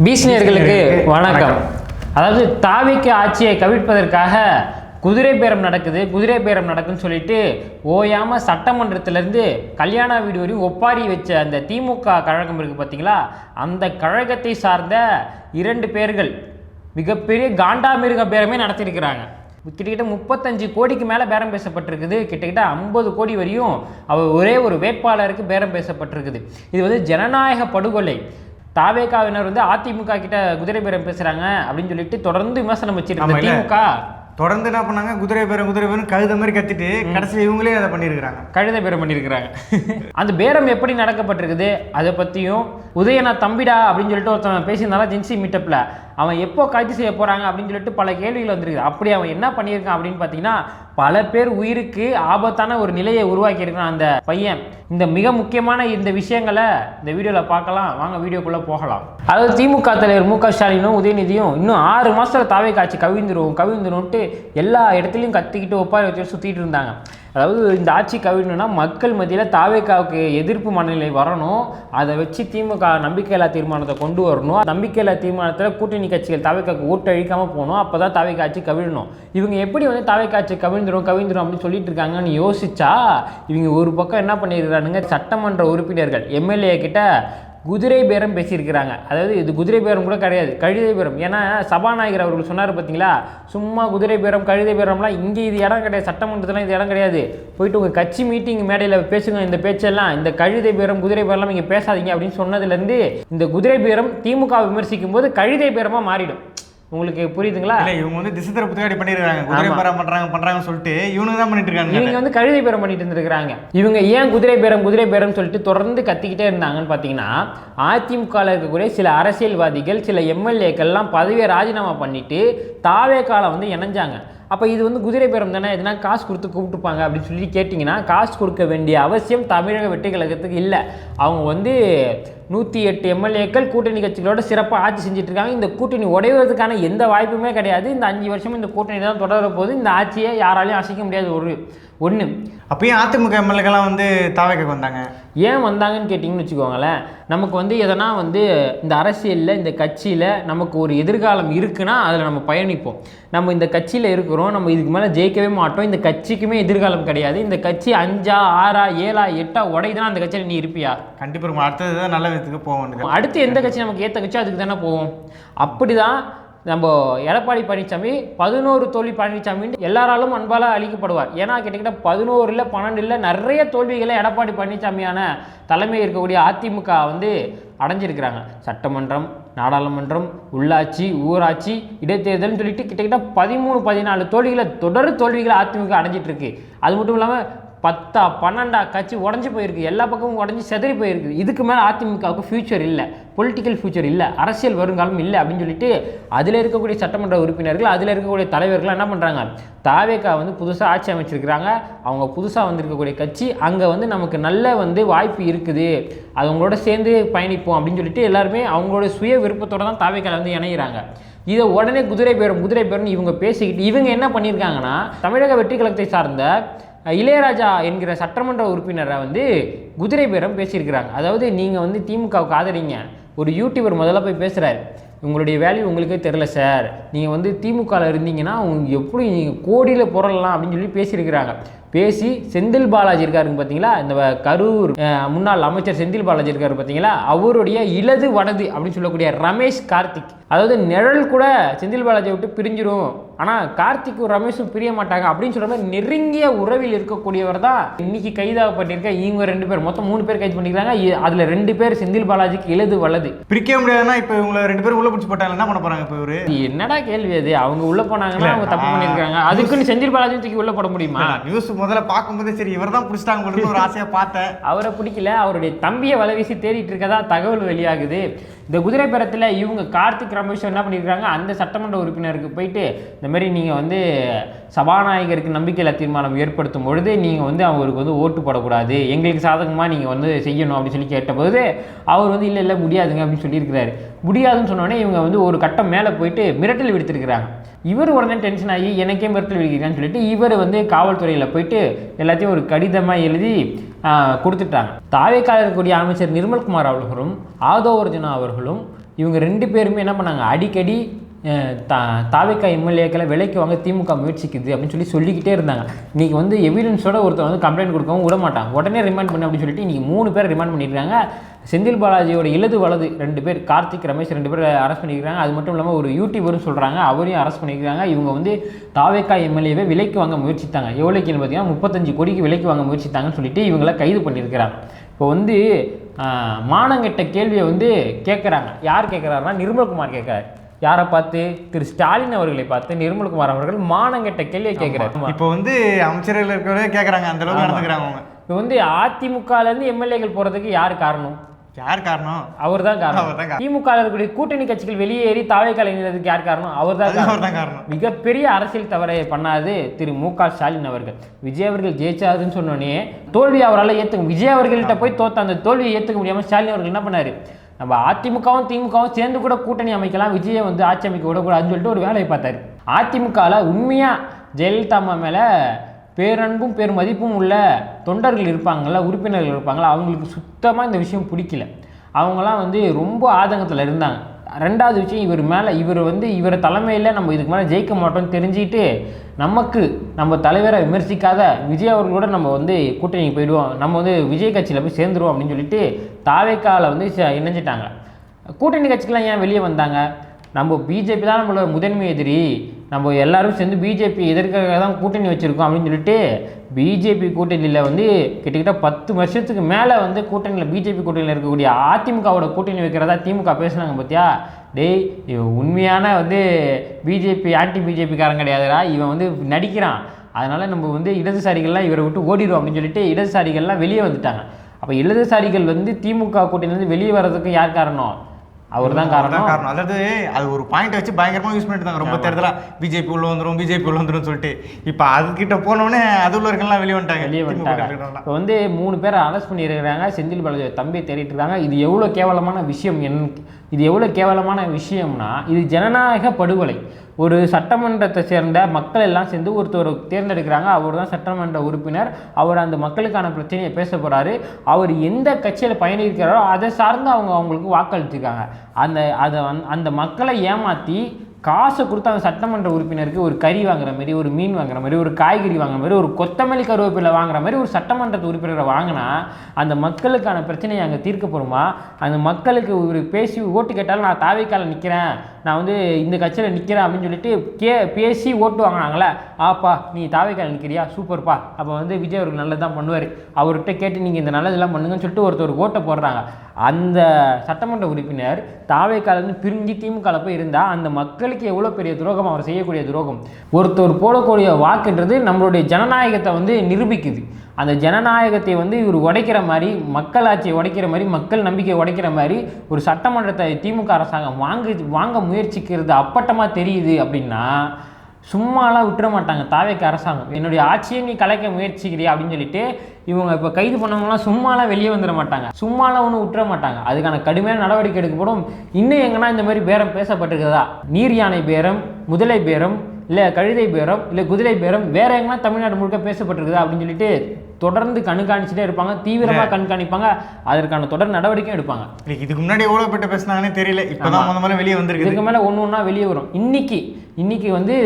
பீஸ்னியர்களுக்கு வணக்கம். அதாவது தாவிக்கு ஆட்சியை கவிழ்ப்பதற்காக குதிரை பேரம் நடக்குது, குதிரை பேரம் நடக்குன்னு சொல்லிட்டு ஓயாமல் சட்டமன்றத்திலேருந்து கல்யாண வீடு வரையும் ஒப்பாரி வச்ச அந்த திமுக கழகம் இருக்குது பார்த்தீங்களா, அந்த கழகத்தை சார்ந்த 2 பேர்கள் மிகப்பெரிய காண்டாமிருக பேரமே நடத்தியிருக்கிறாங்க. கிட்டத்தட்ட 35 கோடிக்கு மேலே பேரம் பேசப்பட்டிருக்குது. கிட்டத்தட்ட 50 கோடி வரையும் அவர் ஒரே ஒரு வேட்பாளருக்கு பேரம் பேசப்பட்டிருக்குது. இது வந்து ஜனநாயக படுகொலை. தாவேகாவினர் வந்து அதிமுக கிட்ட குதிரை பேரம் பேசுறாங்க அப்படின்னு சொல்லிட்டு தொடர்ந்து விமர்சனம் வச்சிருக்காங்க. திமுக தொடர்ந்து என்ன பண்ணாங்க, குதிரை பேரம் கழுத மாதிரி கத்திட்டு கடைசியில் இவங்களே அதை பண்ணியிருக்கிறாங்க, கழுத பேரம் பண்ணியிருக்கிறாங்க. அந்த பேரம் எப்படி நடக்கப்பட்டிருக்குது அதை பற்றியும், உதயநாத் தம்பிடா அப்படின்னு சொல்லிட்டு ஒருத்தன் பேசியிருந்தாலும் ஜென்சி மீட்டப்பில் அவன் எப்போ கைது செய்ய போகிறாங்க அப்படின்னு சொல்லிட்டு பல கேள்விகள் வந்துருக்குது. அப்படி அவன் என்ன பண்ணியிருக்கான் அப்படின்னு பார்த்தீங்கன்னா, பல பேர் உயிருக்கு ஆபத்தான ஒரு நிலையை உருவாக்கியிருக்கான் அந்த பையன். இந்த மிக முக்கியமான இந்த விஷயங்களை இந்த வீடியோவில் பார்க்கலாம், வாங்க வீடியோக்குள்ளே போகலாம். அதாவது திமுக தலைவர் மு க ஸ்டாலினும் உதயநிதியும் இன்னும் 6 மாதத்தில் தாவே காட்சி கவிழ்ந்துரும்ட்டு எல்லா இடத்துலையும் கத்திக்கிட்டு ஒப்பாரி வச்சு சுற்றிட்டு இருந்தாங்க. அதாவது இந்த ஆட்சி கவிழணும்னா மக்கள் மத்தியில் தாவேகாவுக்கு எதிர்ப்பு மனநிலை வரணும், அதை வச்சு திமுக நம்பிக்கையில்லா தீர்மானத்தை கொண்டு வரணும். நம்பிக்கையில்லா தீர்மானத்தில் கூட்டணி கட்சிகள் தாவேகாவுக்கு ஓட்டு அழிக்காமல் போகணும், அப்போ தான் தாவேகா ஆட்சி கவிழணும். இவங்க எப்படி வந்து தாவேகா ஆட்சி கவிழ்ந்துரும் அப்படின்னு சொல்லிட்டு இருக்காங்கன்னு யோசிச்சா, இவங்க ஒரு பக்கம் என்ன பண்ணியிருக்கிறானுங்க, சட்டமன்ற உறுப்பினர்கள் எம்எல்ஏ கிட்ட குதிரை பேரம் பேசியிருக்கிறாங்க. அதாவது இது குதிரை பேரம் கூட கிடையாது, கழுதை பேரம். ஏன்னா சபாநாயகர் அவர்கள் சொன்னார் பார்த்தீங்களா, சும்மா குதிரை பேரம் கழுதை பேரம்லாம் இங்கே இது இடம் கிடையாது, சட்டமன்றத்தில் இது இடம் கிடையாது, போயிட்டு உங்கள் கட்சி மீட்டிங் மேடையில் பேசுங்க, இந்த பேச்செல்லாம் இந்த கழுதை பேரம் குதிரை பேரம்லாம் இங்கே பேசாதீங்க அப்படின்னு சொன்னதுலேருந்து இந்த குதிரை பேரம் திமுக விமர்சிக்கும் போது கழுதை பேரமாக மாறிடும். உங்களுக்கு புரியுதுங்களா? இல்லை, இவங்க வந்து திசை திருப்பத்துக்காடி பண்ணியிருக்காங்க, குதிரை பேரம் பண்ணுறாங்கன்னு சொல்லிட்டு இவனுக்கு தான் பண்ணிட்டு இருக்காங்க. இவங்க வந்து கழுதை பேரம் பண்ணிட்டு இருந்திருக்கிறாங்க. இவங்க ஏன் குதிரை பேரம் சொல்லிட்டு தொடர்ந்து கத்திக்கிட்டே இருந்தாங்கன்னு பார்த்தீங்கன்னா, அதிமுகவில் இருக்கக்கூடிய சில அரசியல்வாதிகள் சில எம்எல்ஏக்கள்லாம் பதவியை ராஜினாமா பண்ணிட்டு தாவேகால வந்து இணைஞ்சாங்க. அப்போ இது வந்து குதிரை பேரம் தானே, எதுனா காசு கொடுத்து கூப்பிட்டுப்பாங்க அப்படின்னு சொல்லி கேட்டிங்கன்னா, காசு கொடுக்க வேண்டிய அவசியம் தமிழக வெற்றி கழகத்துக்கு இல்லை. அவங்க வந்து 108 எம்எல்ஏக்கள் கூட்டணி கட்சிகளோட சிறப்பாக ஆட்சி செஞ்சுட்டு இருக்காங்க. இந்த கூட்டணி உடைவதற்கான எந்த வாய்ப்புமே கிடையாது. இந்த 5 வருஷமும் இந்த கூட்டணி தான் தொடர போது. இந்த ஆட்சியை யாராலையும் அசைக்க முடியாது. ஒன்று அப்பயும் அதிமுக எம்எல்ஏக்கெல்லாம் வந்து தாவேகாக்கு வந்தாங்க. ஏன் வந்தாங்கன்னு கேட்டிங்கன்னு வச்சுக்கோங்களேன், நமக்கு வந்து எதனா வந்து இந்த அரசியலில் இந்த கட்சியில் நமக்கு ஒரு எதிர்காலம் இருக்குன்னா அதில் நம்ம பயணிப்போம். நம்ம இந்த கட்சியில் இருக்கிறோம், நம்ம இதுக்கு மேலே ஜெயிக்கவே மாட்டோம், இந்த கட்சிக்குமே எதிர்காலம் கிடையாது, இந்த கட்சி 5, 6, 7, 8 உடையுதுன்னா அந்த கட்சியில் நீ இருப்பியா? கண்டிப்பாக அடுத்தது தான் நல்ல விதத்துக்கு போவோம். அடுத்து எந்த கட்சி நமக்கு ஏற்ற கட்சி அதுக்கு தானே போவோம். அப்படி தான் நம்ம எடப்பாடி பழனிசாமி 11 தோல்வி பழனிசாமி எல்லாராலும் அன்பால் அளிக்கப்படுவார். ஏன்னா கிட்டத்தட்ட 11 இல்லை 12 இல்லை நிறைய தோல்விகளை எடப்பாடி பழனிசாமியான தலைமை இருக்கக்கூடிய அதிமுக வந்து அடைஞ்சிருக்கிறாங்க. சட்டமன்றம், நாடாளுமன்றம், உள்ளாட்சி, ஊராட்சி, இடைத்தேர்தல்னு சொல்லிட்டு கிட்டத்தட்ட 13, 14 தோல்விகளை தொடர் தோல்விகளை அதிமுக அடைஞ்சிட்டு இருக்கு. அது மட்டும் இல்லாமல் 10, 12 கட்சி உடஞ்சி போயிருக்கு, எல்லா பக்கமும் உடஞ்சி செதறி போயிருக்கு. இதுக்கு மேலே அதிமுகவுக்கு ஃபியூச்சர் இல்லை, பொலிட்டிக்கல் ஃபியூச்சர் இல்லை, அரசியல் வருங்காலம் இல்லை அப்படின்னு சொல்லிட்டு அதில் இருக்கக்கூடிய சட்டமன்ற உறுப்பினர்கள், அதில் இருக்கக்கூடிய தலைவர்கள் என்ன பண்ணுறாங்க, தாவேகா வந்து புதுசாக ஆட்சி அமைச்சிருக்கிறாங்க, அவங்க புதுசாக வந்திருக்கக்கூடிய கட்சி, அங்கே வந்து நமக்கு நல்ல வந்து வாய்ப்பு இருக்குது, அது அவங்களோட சேர்ந்து பயணிப்போம் அப்படின்னு சொல்லிட்டு எல்லாருமே அவங்களோட சுய விருப்பத்தோடு தான் தாவேகாவில் வந்து இணைகிறாங்க. இதை உடனே குதிரை பேரம்னு இவங்க பேசிக்கிட்டு இவங்க என்ன பண்ணியிருக்காங்கன்னா, தமிழக வெற்றி கழகத்தை சார்ந்த இளையராஜா என்கிற சட்டமன்ற உறுப்பினரை வந்து குதிரை பேரம் பேசியிருக்கிறாங்க. அதாவது நீங்கள் வந்து திமுகவுக்கு ஆதரிங்க, ஒரு யூடியூபர் முதல்ல போய் பேசுகிறாரு, உங்களுடைய வேல்யூ உங்களுக்கே தெரில சார், நீங்கள் வந்து திமுகவில் இருந்தீங்கன்னா உங்களுக்கு எப்படி நீங்கள் கோடியில் புரளலாம் அப்படின்னு சொல்லி பேசியிருக்கிறாங்க. பேசி செந்தில் பாலாஜி இருக்காருங்க பார்த்தீங்களா, இந்த கரூர் முன்னாள் அமைச்சர் செந்தில் பாலாஜி இருக்காரு பார்த்தீங்களா, அவருடைய இலது வடது அப்படின்னு சொல்லக்கூடிய ரமேஷ் கார்த்திக், அதாவது நிழல் கூட செந்தில் பாலாஜியை விட்டு பிரிஞ்சிடும், ஆனால் கார்த்திக்கும் ரமேஷும் பிரிய மாட்டாங்க அப்படின்னு சொல்கிற மாதிரி நெருங்கிய உறவில் இருக்கக்கூடியவர் தான் இன்னைக்கு கைதாகப்பட்டிருக்க. இவங்க 2 பேர், மொத்தம் 3 பேர் கைது பண்ணிக்கிறாங்க. அதில் 2 பேர் செந்தில் பாலாஜிக்கு இலது வலது. பிரிக்க முடியாதுன்னா இப்போ இவங்க 2 பேரும் உள்ள பிடிச்சி போட்டாங்க, என்ன பண்ண போறாங்க? இப்போ இவரு என்னடா கேள்வி அது? அவங்க உள்ள போனாங்கன்னா அவங்க தப்பு பண்ணியிருக்காங்க, அதுக்குன்னு செந்தில் பாலாஜி தூக்கி உள்ள போட முடியுமா? நியூஸ் முதல்ல பார்க்கும்போது சரி இவர் தான் பிடிச்சிட்டாங்க ஒரு ஆசையாக பார்த்தேன். அவரை பிடிக்கல, அவருடைய தம்பியை வலைவீசி தேடிட்டு இருக்கதா தகவல் வெளியாகுது. இந்த குதிரை பேரத்தில் இவங்க கார்த்திக் ரமேஷ் என்ன பண்ணியிருக்காங்க, அந்த சட்டமன்ற உறுப்பினருக்கு போயிட்டு இந்த மாதிரி நீங்கள் வந்து சபாநாயகருக்கு நம்பிக்கையில்லா தீர்மானம் ஏற்படுத்தும் பொழுது நீங்கள் வந்து அவருக்கு வந்து ஓட்டு போடக்கூடாது, எங்களுக்கு சாதகமாக நீங்கள் வந்து செய்யணும் அப்படின்னு சொல்லி கேட்டபோது அவர் வந்து இல்லை முடியாதுங்க அப்படின்னு சொல்லியிருக்கிறாரு. முடியாதுன்னு சொன்னோடனே இவங்க வந்து ஒரு கட்டம் மேலே போயிட்டு மிரட்டல் விடுத்திருக்கிறாங்க. இவர் உடனே டென்ஷன் ஆகி எனக்கே மிரட்டல் விடுக்கிறான்னு சொல்லிட்டு இவர் வந்து காவல்துறையில் போயிட்டு எல்லாத்தையும் ஒரு கடிதமாக எழுதி கொடுத்துட்டாங்க. தாவேக்கால இருக்கக்கூடிய அமைச்சர் நிர்மல்குமார் அவர்களும் ஆதவர்ஜுனா அவர்களும் இவங்க 2 பேருமே என்ன பண்ணாங்க, அடிக்கடி தாவேக்கா எம்எல்ஏக்களை விலைக்கு வாங்க திமுக முயற்சிக்குது அப்படின்னு சொல்லிக்கிட்டே இருந்தாங்க. இன்றைக்கி வந்து எவிடன்ஸோட ஒருத்தர் வந்து கம்ப்ளைண்ட் கொடுக்கவும் விட மாட்டாங்க, உடனே ரிமாண்ட் பண்ணு அப்படின்னு சொல்லிட்டு இன்றைக்கி 3 பேர் ரிமாண்ட் பண்ணியிருக்காங்க. செந்தில் பாலாஜியோட இலது வலது 2 பேர், கார்த்திக் ரமேஷ் 2 பேர் அரெஸ்ட் பண்ணியிருக்காங்க. அது மட்டும் இல்லாமல் ஒரு யூடியூபரும் சொல்கிறாங்க, அவரையும் அரெஸ்ட் பண்ணியிருக்காங்க. இவங்க வந்து தாவேக்கா எம்எல்ஏவை விலைக்கு வாங்க முயற்சித்தாங்க. எவ்வளோக்குன்னு பார்த்தீங்கன்னா 35 கோடிக்கு விலைக்கு வாங்க முயற்சித்தாங்கன்னு சொல்லிட்டு இவங்களை கைது பண்ணியிருக்கிறாங்க. இப்போ வந்து மானங்கெட்ட கேள்வியை வந்து கேட்குறாங்க. யார் கேட்குறாருன்னா நிர்மல்குமார் கேட்குறாரு. யாரை பார்த்து? திரு ஸ்டாலின் அவர்களை பார்த்து நிர்மல்குமார் அவர்கள் மானங்கெட்ட கேள்வியை கேட்குறாரு. இப்போ வந்து அமைச்சர்கள் இருக்கிறவங்களே கேட்குறாங்க, அந்த அளவுக்கு நடந்துக்கிறாங்க அவங்க. இப்போ வந்து அதிமுகலேருந்து எம்எல்ஏக்கள் போகிறதுக்கு யார் காரணம்? யார் காரணம்? அவர் தான் காரணம். திமுக இருக்கக்கூடிய கூட்டணி கட்சிகள் வெளியேறி தாவேக்கால இணைந்ததுக்கு யார் காரணம்? அவர் தான் காரணம். மிகப்பெரிய அரசியல் தவறை பண்ணாது திரு மு.க. ஸ்டாலின் அவர்கள். விஜய் அவர்கள் ஜெயிச்சாருன்னு சொன்னோடனே தோல்வி அவரால் ஏற்றுக்க, விஜய் அவர்கள்ட்ட போய் தோத்த அந்த தோல்வியை ஏற்றுக்க முடியாமல் ஸ்டாலின் அவர்கள் என்ன பண்ணாரு, நம்ம அதிமுகவும் திமுகவும் சேர்ந்து கூட கூட்டணி அமைக்கலாம், விஜயை வந்து ஆட்சி அமைக்க விடக்கூடாதுன்னு சொல்லிட்டு ஒரு வேலையை பார்த்தாரு. அதிமுகவில் உண்மையாக ஜெயலலிதா அம்மா மேலே பேரன்பும் பெருமதிப்பும் உள்ள தொண்டர்கள் இருப்பாங்கள்ல, உறுப்பினர்கள் இருப்பாங்களா, அவங்களுக்கு சுத்தமாக இந்த விஷயம் பிடிக்கல. அவங்களாம் வந்து ரொம்ப ஆதங்கத்தில் இருந்தாங்க. 2வது விஷயம், இவர் வந்து இவர் தலைமையில் நம்ம இதுக்கு மேலே ஜெயிக்க மாட்டோம்னு தெரிஞ்சுக்கிட்டு நம்ம தலைவரை விமர்சிக்காத விஜய் அவர்களோட நம்ம வந்து கூட்டணிக்கு போயிடுவோம், நம்ம வந்து விஜய் கட்சியில் போய் சேர்ந்துருவோம் அப்படின்னு சொல்லிட்டு தாவேக்காவில் வந்து இணைஞ்சிட்டாங்க. கூட்டணி கட்சிக்கெலாம் ஏன் வெளியே வந்தாங்க? நம்ம பிஜேபி தான் நம்மளோட முதன்மை எதிரி, நம்ம எல்லாரும் சேர்ந்து பிஜேபி எதிர்க்காக தான் கூட்டணி வச்சுருக்கோம் அப்படின்னு சொல்லிட்டு பிஜேபி கூட்டணியில் வந்து கிட்டத்தட்ட 10 வருஷத்துக்கு மேலே வந்து கூட்டணியில் பிஜேபி கூட்டணியில் இருக்கக்கூடிய அதிமுகவோட கூட்டணி வைக்கிறதா திமுக பேசுனாங்க பார்த்தியா? டேய், இவன் உண்மையான வந்து பிஜேபி ஆன்டி பிஜேபிக்காரன் கிடையாதுடா, இவன் வந்து நடிக்கிறான், அதனால் நம்ம வந்து இடதுசாரிகள்லாம் இவரை விட்டு ஓடிடுவோம் அப்படின்னு சொல்லிட்டு இடதுசாரிகள்லாம் வெளியே வந்துட்டாங்க. அப்போ இடதுசாரிகள் வந்து திமுக கூட்டணியிலேருந்து வெளியே வர்றதுக்கு யார் காரணம்? அவர் தான் காரணம். அதாவது அது ஒரு பாயிண்ட் வச்சு பயங்கரமாக யூஸ் பண்ணிட்டு இருந்தாங்க ரொம்ப தேர்தலாக, பிஜேபி உள்ள வந்துடும் சொல்லிட்டு. இப்போ அதுக்கிட்ட போனோடனே அது உள்ள இருக்கலாம் வெளியே வந்துட்டாங்க. இப்போ வந்து 3 பேரை அரெஸ்ட் பண்ணியிருக்கிறாங்க. செந்தில் பாலாஜி தம்பியை தேடிட்டு இருக்காங்க. இது எவ்வளோ கேவலமான விஷயம், இது எவ்வளோ கேவலமான விஷயம்னா, இது ஜனநாயக படுகொலை. ஒரு சட்டமன்றத்தை சேர்ந்த மக்கள் எல்லாம் சேர்ந்து ஒருத்தர் தேர்ந்தெடுக்கிறாங்க, அவர் தான் சட்டமன்ற உறுப்பினர், அவர் அந்த மக்களுக்கான பிரச்சனையை பேச போகிறாரு, அவர் எந்த கட்சியில் பயணிக்கிறாரோ அதை சார்ந்து அவங்களுக்கு வாக்களிச்சிருக்காங்க. அந்த மக்களை ஏமாற்றி காசை கொடுத்து அந்த சட்டமன்ற உறுப்பினருக்கு ஒரு கறி வாங்குற மாதிரி, ஒரு மீன் வாங்குற மாதிரி, ஒரு காய்கறி வாங்குற மாதிரி, ஒரு கொத்தமல்லி கருவேப்பிலை வாங்குற மாதிரி ஒரு சட்டமன்ற உறுப்பினரை வாங்கினா அந்த மக்களுக்கான பிரச்சனையை அங்கே தீர்க்க போகிறோமா? அந்த மக்களுக்கு ஒரு பேசி ஓட்டு கேட்டாலும் நான் தாவேக்கால நிற்கிறேன், நான் வந்து இந்த கட்சியில் நிற்கிறேன் அப்படின்னு சொல்லிட்டு பேசி ஓட்டு வாங்கினாங்களே, ஆப்பா நீ தாவேக்கால நிற்கிறியா, சூப்பர்ப்பா, அப்போ வந்து விஜய் அவர்கள் நல்லது தான் பண்ணுவார், அவர்கிட்ட கேட்டு நீங்கள் இந்த நல்லதெல்லாம் பண்ணுங்கன்னு சொல்லிட்டு ஒருத்தர் ஓட்டை போடுறாங்க. அந்த சட்டமன்ற உறுப்பினர் தாவேக்காலேருந்து பிரிஞ்சு திமுகவில் போய் இருந்தால் அந்த மக்களுக்கு எவ்வளோ பெரிய துரோகம், அவர் செய்யக்கூடிய துரோகம். ஒருத்தர் போடக்கூடிய வாக்குன்றது நம்மளுடைய ஜனநாயகத்தை வந்து நிரூபிக்குது. அந்த ஜனநாயகத்தை வந்து இவர் உடைக்கிற மாதிரி, மக்களாட்சியை உடைக்கிற மாதிரி, மக்கள் நம்பிக்கையை உடைக்கிற மாதிரி ஒரு சட்டமன்றத்தை திமுக அரசாங்கம் வாங்க முயற்சிக்கிறது அப்பட்டமாக தெரியுது. அப்படின்னா சும்மாலாம் விட்டுற மாட்டாங்க தாவேக்கா அரசாங்கம். என்னுடைய ஆட்சியை நீ கலைக்க முயற்சிக்கிறியா அப்படின்னு சொல்லிட்டு இவங்க இப்போ கைது பண்ணவங்களாம் சும்மாலாம் வெளியே வந்துட மாட்டாங்க, சும்மாலாம் ஒன்றும் விட்டுற மாட்டாங்க. அதுக்கான கடுமையான நடவடிக்கை எடுக்கப்படும். இன்னும் எங்கன்னா இந்த மாதிரி பேரம் பேசப்பட்டிருக்குதா? நீர் யானை பேரம், முதலை பேரம், இல்லை கழுதை பேரம், இல்லை குதிரை பேரம் வேற எங்கன்னா தமிழ்நாடு முழுக்க பேசப்பட்டிருக்குதா அப்படின்னு சொல்லிட்டு தொடர்ந்து கண்காணிச்சுட்டே இருப்பாங்க, தீவிரமாக கண்காணிப்பாங்க, அதற்கான தொடர் நடவடிக்கையும் எடுப்பாங்க. இதுக்கு முன்னாடி எவ்வளோ பேட்ட பேசினாங்கன்னே தெரியல, இப்போதான் முதல்ல வெளியே வந்திருக்கு. இதுக்கு மேலே ஒன்று வெளியே வரும். இன்னைக்கு வந்து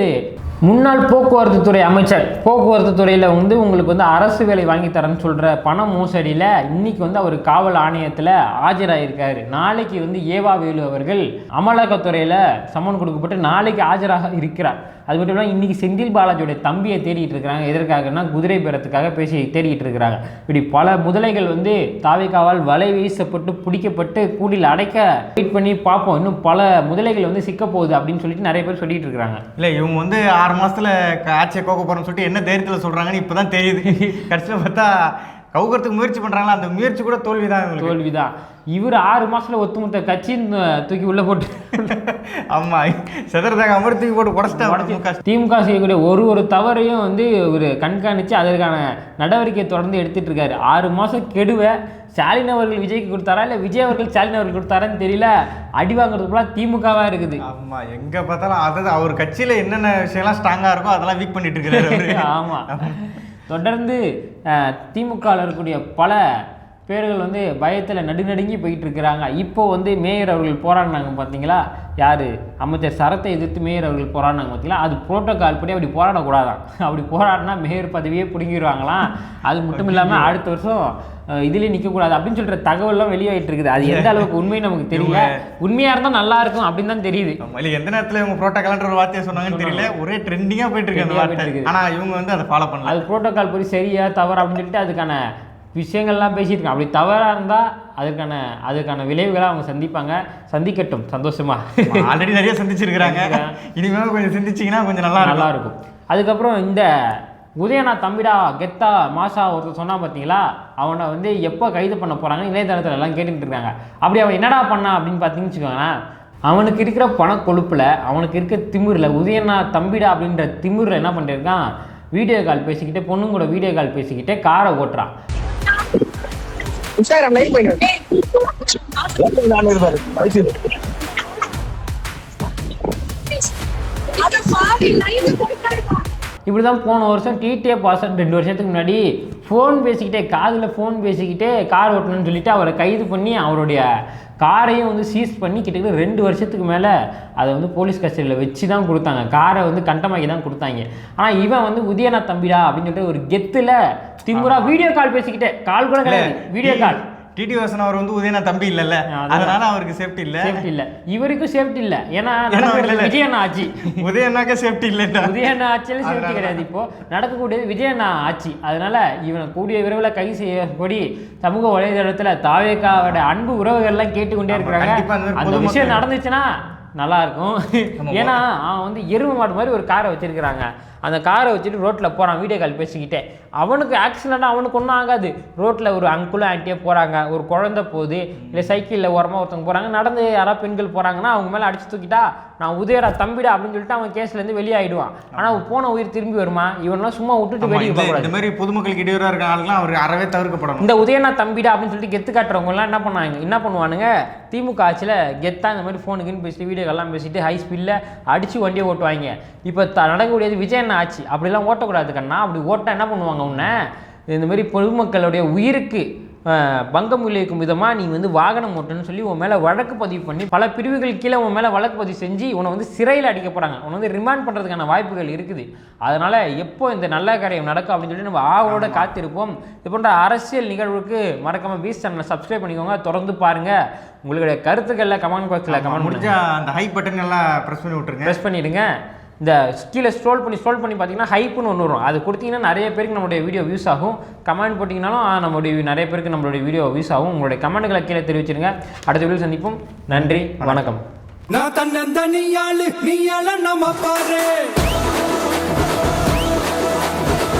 முன்னாள் போக்குவரத்து துறை அமைச்சர், போக்குவரத்து துறையில் வந்து உங்களுக்கு வந்து அரசு வேலை வாங்கி தரேன்னு சொல்கிற பண மோசடியில் இன்றைக்கி வந்து அவர் காவல் ஆணையத்தில் ஆஜராகிருக்காரு. நாளைக்கு வந்து ஏவா வேலு அவர்கள் அமலாக்கத்துறையில் சம்மன் கொடுக்கப்பட்டு நாளைக்கு ஆஜராக இருக்கிறார். அது மட்டும் இல்லாமல் இன்றைக்கி செந்தில் பாலாஜியோடைய தம்பியை தேடிட்டு இருக்கிறாங்க. எதற்காகனா குதிரை பேரத்துக்காக பேசி தேடிட்டு இருக்கிறாங்க. இப்படி பல முதலைகள் வந்து தாவேக்காவால் வலை வீசப்பட்டு பிடிக்கப்பட்டு கூடியில் அடைக்க வெயிட் பண்ணி பார்ப்போம். இன்னும் பல முதலைகள் வந்து சிக்க போகுது அப்படின்னு சொல்லிட்டு நிறைய பேர் சொல்லிட்டு இருக்கிறாங்க. இல்லை இவங்க வந்து 6 மாதத்தில் ஆட்சியை கோக்க போகிறோன்னு சொல்லிட்டு என்ன தைரியத்தில் சொல்கிறாங்கன்னு இப்போ தான் தெரியுது. கடைசியில் பார்த்தா கவுக்கிறதுக்கு முயற்சி பண்ணுறாங்களா, அந்த முயற்சி கூட தோல்விதான். இவர் 6 மாதத்தில் ஒத்துமொத்த கட்சின்னு தூக்கி உள்ளே போட்டு ஆமாம் செதறதாக அமர் தூக்கி போட்டு உடச்சிட்டு திமுக செய்யக்கூடிய ஒரு தவறையும் வந்து ஒரு கண்காணித்து அதற்கான நடவடிக்கையை தொடர்ந்து எடுத்துகிட்டு இருக்காரு. 6 மாதம் கெடுவை ஸ்டாலின் அவர்கள் விஜய்க்கு கொடுத்தாரா, இல்லை விஜய் அவர்கள் ஸ்டாலின் அவர்கள் கொடுத்தாரான்னு தெரியல. அடி வாங்குறதுக்குலாம் திமுகவாக இருக்குது. ஆமாம் எங்கே பார்த்தாலும் அதாவது அவர் கட்சியில் என்னென்ன விஷயம்லாம் ஸ்ட்ராங்காக இருக்கோ அதெல்லாம் வீக் பண்ணிட்டு இருக்காரு. ஆமாம் தொடர்ந்து திமுகவில் இருக்கக்கூடிய பல பேர்கள் வந்து பயத்தில் நடுநடுங்கி போயிட்டு இருக்கிறாங்க. இப்போ வந்து மேயர் அவர்கள் போராடினாங்க பார்த்தீங்களா, யார் அமைச்சர் சரத்தை எதிர்த்து மேயர் அவர்கள் போராடினாங்க பார்த்தீங்களா, அது புரோட்டோகால் படி அப்படி போராடக்கூடாதான். அப்படி போராடினா மேயர் பதவியே பிடுங்கிடுவாங்களாம். அது மட்டும் இல்லாமல் அடுத்த வருஷம் இதுலேயே நிற்கக்கூடாது அப்படின்னு சொல்கிற தகவல்லாம் வெளியாகிட்டு இருக்குது. அது எந்த அளவுக்கு உண்மை நமக்கு தெரியல. உண்மையாக இருந்தால் நல்லா இருக்கும் அப்படின்னு தான் தெரியுது. எந்த நேரத்தில் இவங்க புரோட்டோகால்ன்ற ஒரு வார்த்தையை சொன்னாங்கன்னு தெரியல, ஒரே ட்ரெண்டிங்காக போயிட்டு இருக்கு அந்த வார்த்தை. ஆனால் இவங்க வந்து அதை ஃபாலோ பண்ணல. அது புரோட்டோகால் படி சரியா தவறு அப்படின்னு சொல்லிட்டு அதுக்கான விஷயங்கள்லாம் பேசிட்டு இருக்காங்க. அப்படி தவறாக இருந்தால் அதுக்கான விளைவுகளை அவங்க சந்திக்கட்டும் சந்தோஷமா. ஆல்ரெடி நிறைய சந்திச்சிருக்கிறாங்க. இனிமேல் கொஞ்சம் சிந்திச்சிங்கன்னா கொஞ்சம் நல்லா இருக்கும். அதுக்கப்புறம் இந்த உதயநாத் தம்பிடா கெத்தா மாசா ஒருத்தர் சொன்னா பார்த்தீங்களா, அவனை வந்து எப்போ கைது பண்ண போகிறாங்க இணையதளத்தில் எல்லாம் கேட்டுக்கிட்டு இருக்காங்க. அப்படி அவன் என்னடா பண்ணான் அப்படின்னு பார்த்தீங்கன்னு வச்சுக்கோங்களேன், அவனுக்கு இருக்கிற பணக்கொழுப்பில், அவனுக்கு இருக்க திமிரில், உதயநாத் தம்பிடா அப்படின்ற திமிரில் என்ன பண்ணிருக்கான், வீடியோ கால் பேசிக்கிட்டே, பொண்ணுங்க கூட வீடியோ கால் பேசிக்கிட்டே காரை ஓட்டுறான். இப்படி தான் போன வருஷம் டிடிஏ பாசன் 2 வருஷத்துக்கு முன்னாடி காதில் ஃபோன் பேசிக்கிட்டே கார் ஓட்டணும்னு சொல்லிட்டு அவரை கைது பண்ணி அவருடைய காரையும் வந்து சீஸ் பண்ணி கிட்டத்தட்ட 2 வருஷத்துக்கு மேலே அதை வந்து போலீஸ் கஸ்டடியில் வச்சு தான் கொடுத்தாங்க. காரை வந்து கண்டமாக்கி தான் கொடுத்தாங்க. ஆனால் இவன் வந்து உதயநாத் தம்பிடா அப்படின்னு சொல்லிட்டு ஒரு கெத்தில் திமுறா வீடியோ கால் பேசிக்கிட்டே, கால் கூட கிடையாது, வீடியோ கால். டிடி வாசன் அவர் வந்து உதயநாத் தம்பி இல்லைல்ல, அதனால அவருக்கு சேஃப்டி இல்லை. இவருக்கும் சேஃப்டி இல்லை. ஏன்னா விஜயண்ணா ஆட்சி, உதயண்ணாக்கே சேஃப்டி இல்லை. உதயண்ணா ஆட்சியில சேஃப்டி கிடையாது. இப்போ நடக்கக்கூடியது விஜயண்ணா ஆட்சி. அதனால இவனை கூடிய விரைவில் கைது செய்யப்படி சமூக வலைதளத்தில் தாவேக்காவோட அன்பு உறவுகள்லாம் கேட்டுக்கொண்டே இருக்கிறாங்க. அந்த விஷயம் நடந்துச்சுன்னா நல்லா இருக்கும். ஏன்னா அவன் வந்து எருமை மாடு மாதிரி ஒரு காரை வச்சிருக்கிறாங்க. அந்த காரை வச்சுட்டு ரோட்டில் போகிறான் வீடியோ கால் பேசிக்கிட்டே. அவனுக்கு ஆக்சிடெண்ட்டாக அவனுக்கு ஒன்றும் ஆகாது. ரோட்டில் ஒரு அங்குளும் ஆண்டியே போகிறாங்க, ஒரு குழந்தை போகுது, இல்லை சைக்கிளில் ஓரமாக ஒருத்தவங்க போகிறாங்க, நடந்து யாராவது பெண்கள் போகிறாங்கன்னா அவங்க மேலே அடிச்சு தூக்கிட்டா நான் உதயநாத் தம்பிடா அப்படின்னு சொல்லிட்டு அவன் கேஸ்லேருந்து வெளியாகிடுவான். ஆனால் போன உயிர் திரும்பி வருமா? இவனெலாம் சும்மா விட்டுட்டு வெளியே போகக்கூடாது. இந்த மாதிரி பொதுமக்களுக்கு இடையூறாக இருக்க ஆளுலாம் அவர் அறவே தவிர்க்கப்படணும். இந்த உதயநாத் தம்பிடா அப்படின்னு சொல்லிட்டு கெத்து காட்டுறவங்கலாம் என்ன பண்ணுவானுங்க, திமுக ஆட்சியில் கெத்தாக இந்த மாதிரி ஃபோனுக்குன்னு பேசிட்டு வீடியோ எல்லாம் பேசிட்டு ஹை ஸ்பீடில் அடித்து வண்டியை ஓட்டுவாங்க. இப்போ நடக்கக்கூடியது விஜயண்ணா ஆட்சி. அப்படிலாம் ஓட்டக்கூடாது கண்ணா. அப்படி ஓட்ட என்ன பண்ணுவாங்க, உன்னை இந்த மாதிரி பொதுமக்களுடைய உயிருக்கு பங்கம் விளைவிக்கும் விதமாக நீ வந்து வாகனம் ஓட்டணும்னு சொல்லி உன் மேலே வழக்கு பதிவு பண்ணி பல பிரிவுகள் கீழே உன் மேலே வழக்கு பதிவு செஞ்சு உன்னை வந்து சிறையில் அடிக்கப்படுறாங்க. உன்னை வந்து ரிமாண்ட் பண்ணுறதுக்கான வாய்ப்புகள் இருக்குது. அதனால் எப்போ இந்த நல்ல காரியம் நடக்கும் அப்படின்னு சொல்லி நம்ம ஆவலோட காத்திருப்போம். இது போன்ற அரசியல் நிகழ்வுக்கு மறக்காமல் வீஸ் சேனலை சப்ஸ்கிரைப் பண்ணிக்கோங்க, தொடர்ந்து பாருங்கள். உங்களுடைய கருத்துக்களில் கமெண்ட் பாக்ஸில் கமெண்ட் முடிஞ்சா அந்த ஹை பட்டன் எல்லாம் ப்ரெஸ் பண்ணிடுங்க. இந்த கீழே ஸ்க்ரோல் பண்ணி பார்த்தீங்கன்னா ஹைப்புன்னு ஒன்று வரும். அது கொடுத்தீங்கன்னா நிறைய பேருக்கு நம்மளுடைய வீடியோ வியூஸ் ஆகும். கமெண்ட் போட்டிங்கனாலும் நம்மளுடைய நிறைய பேருக்கு நம்மளுடைய வீடியோ வியூஸ் ஆகும். உங்களுடைய கமெண்ட்களை கீழே தெரிவிச்சிருங்க. அடுத்த வீடியோ சந்திப்போம். நன்றி, வணக்கம். நான் தன்னந்தனியாளு நீயால நம்ம பாரு.